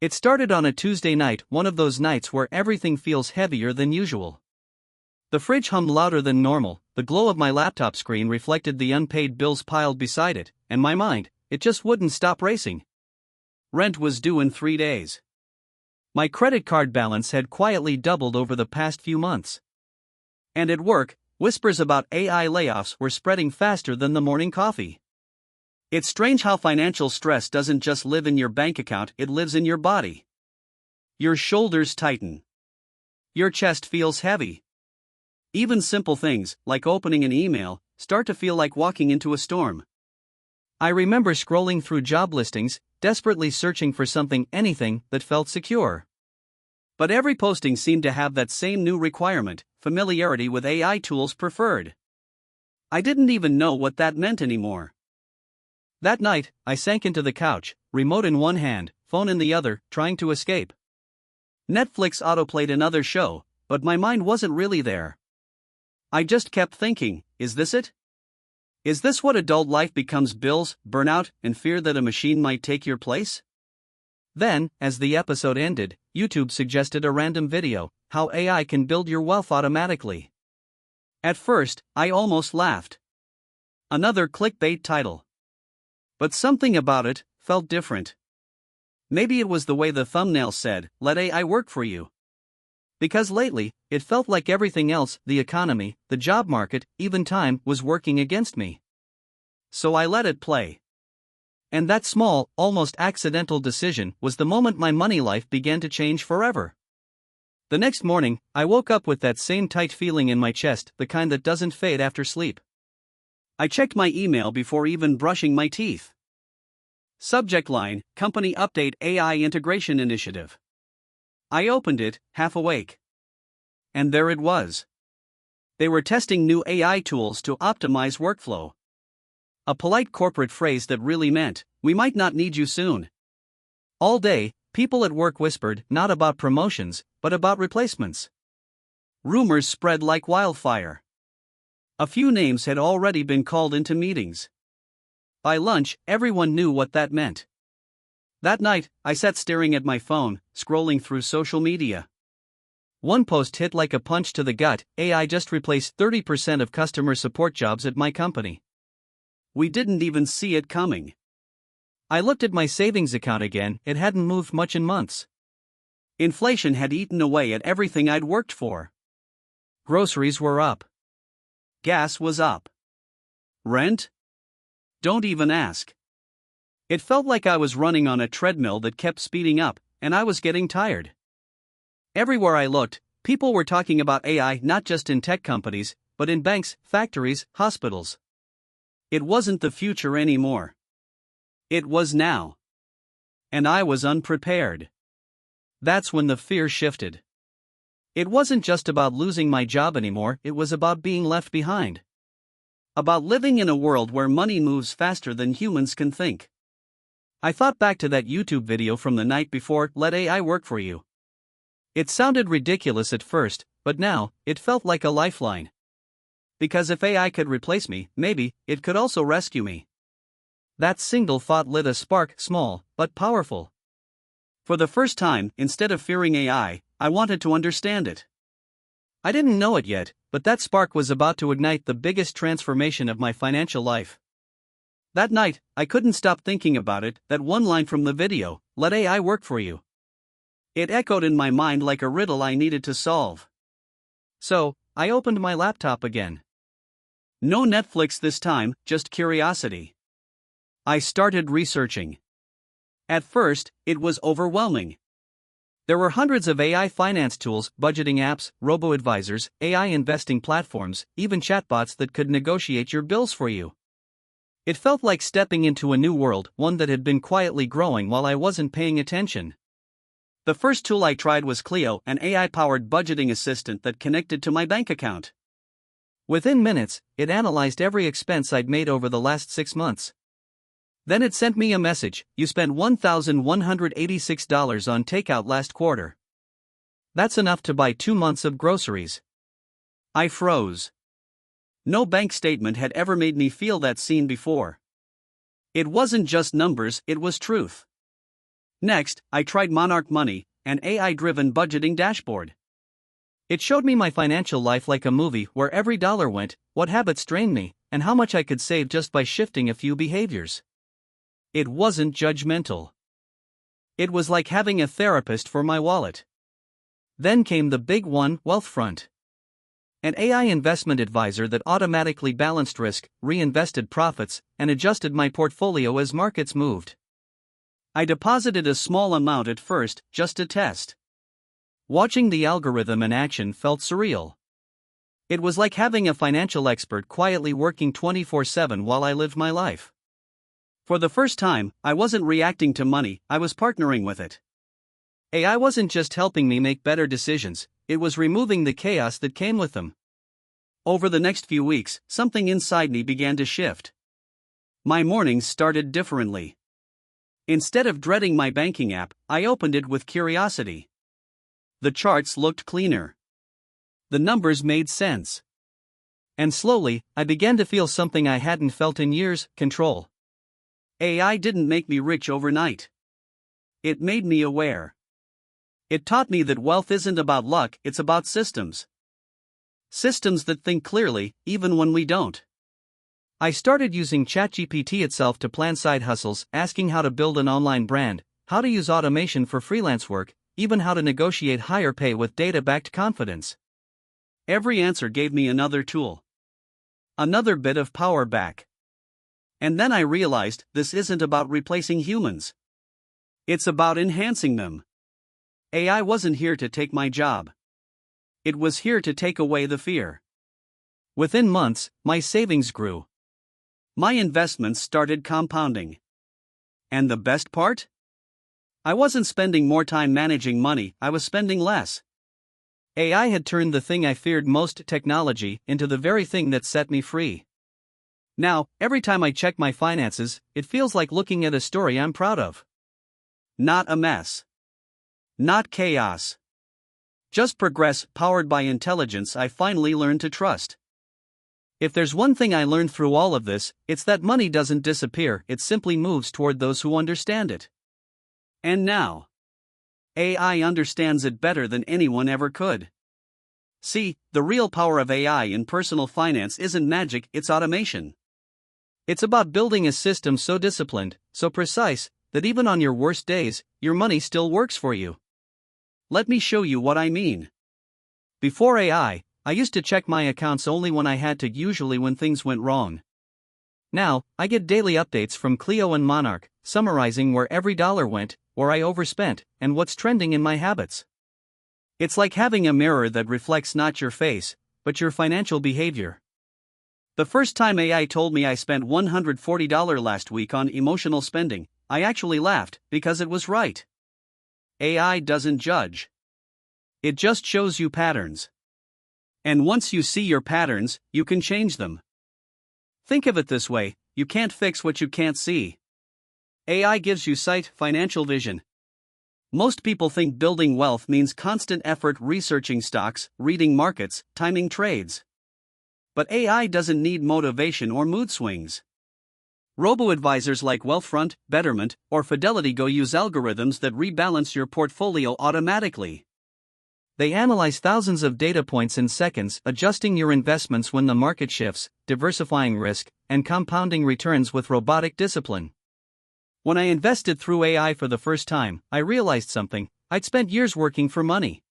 It started on a Tuesday night, one of those nights where everything feels heavier than usual. The fridge hummed louder than normal, the glow of my laptop screen reflected the unpaid bills piled beside it, and my mind, it just wouldn't stop racing. Rent was due in 3 days. My credit card balance had quietly doubled over the past few months. And at work, whispers about AI layoffs were spreading faster than the morning coffee. It's strange how financial stress doesn't just live in your bank account, it lives in your body. Your shoulders tighten. Your chest feels heavy. Even simple things, like opening an email, start to feel like walking into a storm. I remember scrolling through job listings, desperately searching for anything that felt secure. But every posting seemed to have that same new requirement: familiarity with AI tools preferred. I didn't even know what that meant anymore. That night, I sank into the couch, remote in one hand, phone in the other, trying to escape. Netflix autoplayed another show, but my mind wasn't really there. I just kept thinking, is this it? Is this what adult life becomes: bills, burnout, and fear that a machine might take your place? Then, as the episode ended, YouTube suggested a random video: how AI can build your wealth automatically. At first, I almost laughed. Another clickbait title. But something about it felt different. Maybe it was the way the thumbnail said, "Let AI work for you." Because lately, it felt like everything else, the economy, the job market, even time, was working against me. So I let it play. And that small, almost accidental decision was the moment my money life began to change forever. The next morning, I woke up with that same tight feeling in my chest, the kind that doesn't fade after sleep. I checked my email before even brushing my teeth. Subject line: Company Update AI Integration Initiative. I opened it, half awake. And there it was. They were testing new AI tools to optimize workflow. A polite corporate phrase that really meant, "We might not need you soon." All day, people at work whispered, not about promotions, but about replacements. Rumors spread like wildfire. A few names had already been called into meetings. By lunch, everyone knew what that meant. That night, I sat staring at my phone, scrolling through social media. One post hit like a punch to the gut: AI just replaced 30% of customer support jobs at my company. We didn't even see it coming. I looked at my savings account again, it hadn't moved much in months. Inflation had eaten away at everything I'd worked for. Groceries were up. Gas was up. Rent? Don't even ask. It felt like I was running on a treadmill that kept speeding up, and I was getting tired. Everywhere I looked, people were talking about AI, not just in tech companies, but in banks, factories, hospitals. It wasn't the future anymore. It was now. And I was unprepared. That's when the fear shifted. It wasn't just about losing my job anymore, it was about being left behind. About living in a world where money moves faster than humans can think. I thought back to that YouTube video from the night before, "Let AI work for you." It sounded ridiculous at first, but now, it felt like a lifeline. Because if AI could replace me, maybe it could also rescue me. That single thought lit a spark, small, but powerful. For the first time, instead of fearing AI, I wanted to understand it. I didn't know it yet, but that spark was about to ignite the biggest transformation of my financial life. That night, I couldn't stop thinking about it, that one line from the video: "Let AI work for you." It echoed in my mind like a riddle I needed to solve. So, I opened my laptop again. No Netflix this time, just curiosity. I started researching. At first, it was overwhelming. There were hundreds of AI finance tools, budgeting apps, robo-advisors, AI investing platforms, even chatbots that could negotiate your bills for you. It felt like stepping into a new world, one that had been quietly growing while I wasn't paying attention. The first tool I tried was Clio, an AI-powered budgeting assistant that connected to my bank account. Within minutes, it analyzed every expense I'd made over the last 6 months. Then it sent me a message: "You spent $1,186 on takeout last quarter. That's enough to buy 2 months of groceries." I froze. No bank statement had ever made me feel that seen before. It wasn't just numbers, it was truth. Next, I tried Monarch Money, an AI-driven budgeting dashboard. It showed me my financial life like a movie where every dollar went, what habits drained me, and how much I could save just by shifting a few behaviors. It wasn't judgmental. It was like having a therapist for my wallet. Then came the big one, Wealthfront. An AI investment advisor that automatically balanced risk, reinvested profits, and adjusted my portfolio as markets moved. I deposited a small amount at first, just to test. Watching the algorithm in action felt surreal. It was like having a financial expert quietly working 24/7 while I lived my life. For the first time, I wasn't reacting to money, I was partnering with it. AI wasn't just helping me make better decisions, it was removing the chaos that came with them. Over the next few weeks, something inside me began to shift. My mornings started differently. Instead of dreading my banking app, I opened it with curiosity. The charts looked cleaner. The numbers made sense. And slowly, I began to feel something I hadn't felt in years: control. AI didn't make me rich overnight. It made me aware. It taught me that wealth isn't about luck, it's about systems. Systems that think clearly, even when we don't. I started using ChatGPT itself to plan side hustles, asking how to build an online brand, how to use automation for freelance work, even how to negotiate higher pay with data-backed confidence. Every answer gave me another tool. Another bit of power back. And then I realized this isn't about replacing humans. It's about enhancing them. AI wasn't here to take my job. It was here to take away the fear. Within months, my savings grew. My investments started compounding. And the best part? I wasn't spending more time managing money, I was spending less. AI had turned the thing I feared most, technology, into the very thing that set me free. Now, every time I check my finances, it feels like looking at a story I'm proud of. Not a mess. Not chaos. Just progress, powered by intelligence I finally learned to trust. If there's one thing I learned through all of this, it's that money doesn't disappear, it simply moves toward those who understand it. And now, AI understands it better than anyone ever could. See, the real power of AI in personal finance isn't magic, it's automation. It's about building a system so disciplined, so precise, that even on your worst days, your money still works for you. Let me show you what I mean. Before AI, I used to check my accounts only when I had to, usually when things went wrong. Now, I get daily updates from Clio and Monarch, summarizing where every dollar went, where I overspent, and what's trending in my habits. It's like having a mirror that reflects not your face, but your financial behavior. The first time AI told me I spent $140 last week on emotional spending, I actually laughed, because it was right. AI doesn't judge. It just shows you patterns. And once you see your patterns, you can change them. Think of it this way: you can't fix what you can't see. AI gives you sight, financial vision. Most people think building wealth means constant effort researching stocks, reading markets, timing trades. But AI doesn't need motivation or mood swings. Robo-advisors like Wealthfront, Betterment, or Fidelity Go use algorithms that rebalance your portfolio automatically. They analyze thousands of data points in seconds, adjusting your investments when the market shifts, diversifying risk, and compounding returns with robotic discipline. When I invested through AI for the first time, I realized something: I'd spent years working for money.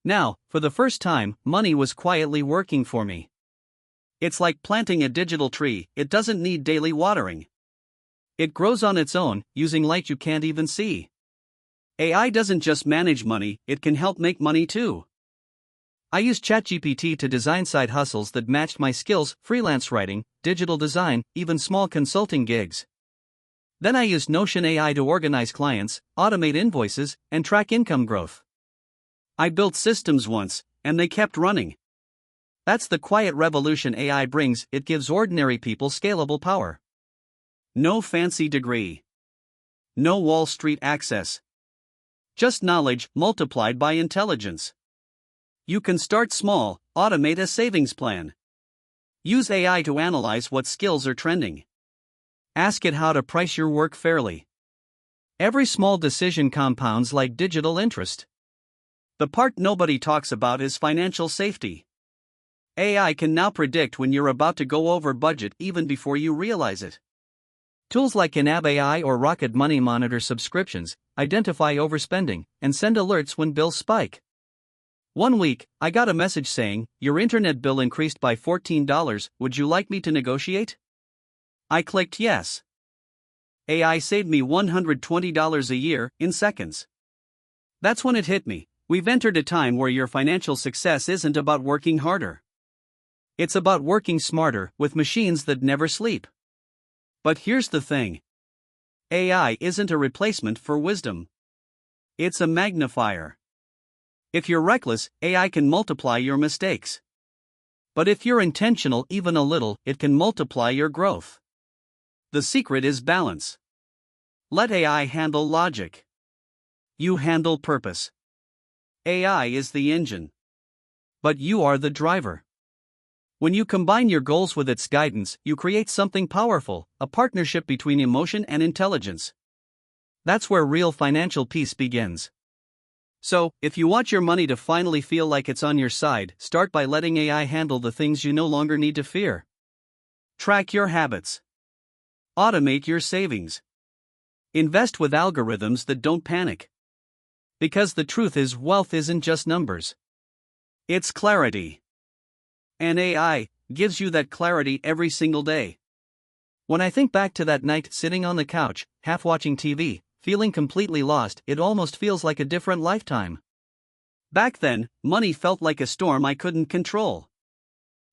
Now, for the first time, money was quietly working for me. It's like planting a digital tree, it doesn't need daily watering. It grows on its own, using light you can't even see. AI doesn't just manage money, it can help make money too. I used ChatGPT to design side hustles that matched my skills: freelance writing, digital design, even small consulting gigs. Then I used Notion AI to organize clients, automate invoices, and track income growth. I built systems once, and they kept running. That's the quiet revolution AI brings: it gives ordinary people scalable power. No fancy degree. No Wall Street access. Just knowledge multiplied by intelligence. You can start small, automate a savings plan. Use AI to analyze what skills are trending. Ask it how to price your work fairly. Every small decision compounds like digital interest. The part nobody talks about is financial safety. AI can now predict when you're about to go over budget even before you realize it. Tools like in-app AI or Rocket Money monitor subscriptions, identify overspending, and send alerts when bills spike. One week, I got a message saying, "Your internet bill increased by $14, would you like me to negotiate?" I clicked yes. AI saved me $120 a year, in seconds. That's when it hit me. We've entered a time where your financial success isn't about working harder. It's about working smarter, with machines that never sleep. But here's the thing. AI isn't a replacement for wisdom. It's a magnifier. If you're reckless, AI can multiply your mistakes. But if you're intentional even a little, it can multiply your growth. The secret is balance. Let AI handle logic. You handle purpose. AI is the engine. But you are the driver. When you combine your goals with its guidance, you create something powerful, a partnership between emotion and intelligence. That's where real financial peace begins. So, if you want your money to finally feel like it's on your side, start by letting AI handle the things you no longer need to fear. Track your habits. Automate your savings. Invest with algorithms that don't panic. Because the truth is, wealth isn't just numbers. It's clarity. And AI gives you that clarity every single day. When I think back to that night sitting on the couch, half watching TV, feeling completely lost, it almost feels like a different lifetime. Back then, money felt like a storm I couldn't control.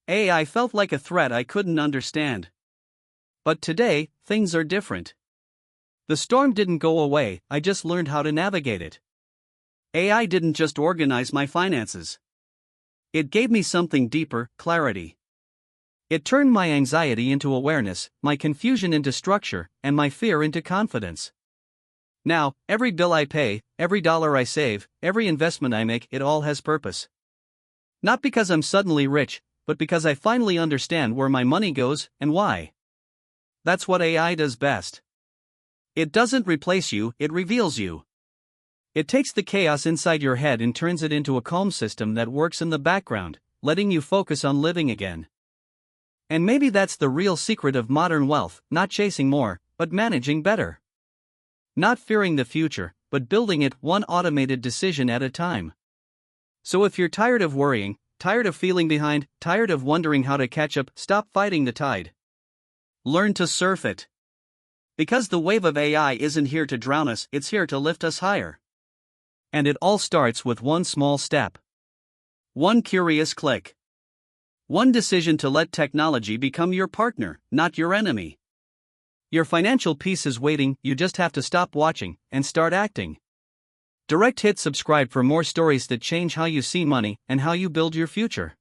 AI felt like a threat I couldn't understand. But today, things are different. The storm didn't go away, I just learned how to navigate it. AI didn't just organize my finances. It gave me something deeper, clarity. It turned my anxiety into awareness, my confusion into structure, and my fear into confidence. Now, every bill I pay, every dollar I save, every investment I make, it all has purpose. Not because I'm suddenly rich, but because I finally understand where my money goes and why. That's what AI does best. It doesn't replace you, it reveals you. It takes the chaos inside your head and turns it into a calm system that works in the background, letting you focus on living again. And maybe that's the real secret of modern wealth, not chasing more, but managing better. Not fearing the future, but building it one automated decision at a time. So if you're tired of worrying, tired of feeling behind, tired of wondering how to catch up, stop fighting the tide. Learn to surf it. Because the wave of AI isn't here to drown us, it's here to lift us higher. And it all starts with one small step. One curious click. One decision to let technology become your partner, not your enemy. Your financial peace is waiting, you just have to stop watching and start acting. Hit subscribe for more stories that change how you see money and how you build your future.